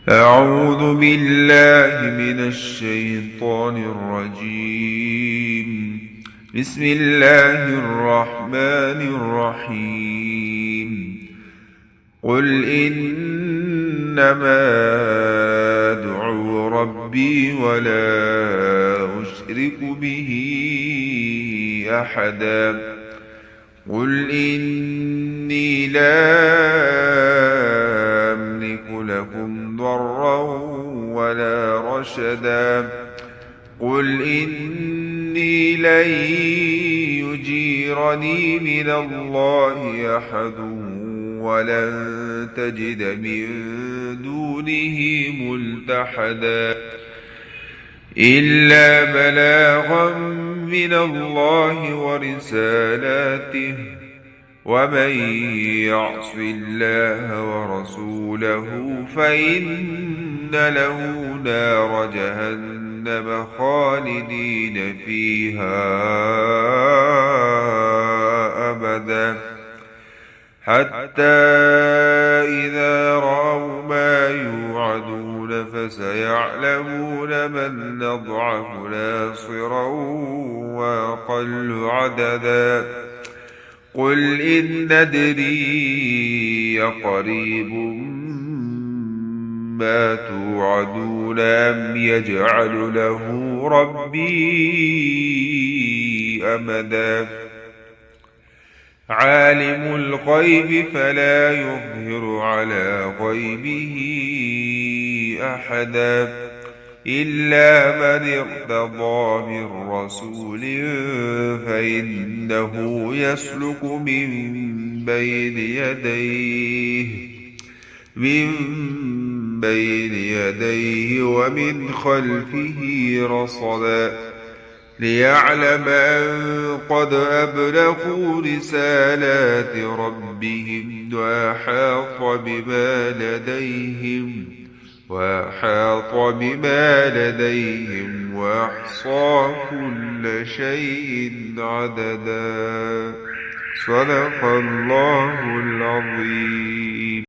أعوذ بالله من الشيطان الرجيم. بسم الله الرحمن الرحيم. قل إنما أدعو ربي ولا أشرك به أحدا. قل إني لا أملك لكم ضرا ولا رشدا. قل إني لن يجيرني من الله أحد ولن تجد من دونه ملتحدا إلا بلاغا من الله ورسالاته. ومن يعص الله ورسوله فإن له نار جهنم خالدين فيها أبدا حتى إذا رأوا ما يوعدون فسيعلمون من أضعف ناصرا وأقل عددا. قل إن ندري أقريب ما توعدون أم يجعل له ربي أمدا. عالم الغيب فلا يظهر على غيبه أحدا إلا من ارتضى من رسول فإنه يسلك من بين يديه ومن خلفه رصدا ليعلم أن قد أبلغوا رسالات ربهم وأحاط بما لديهم وأحصى كل شيء عددا. صدق الله العظيم.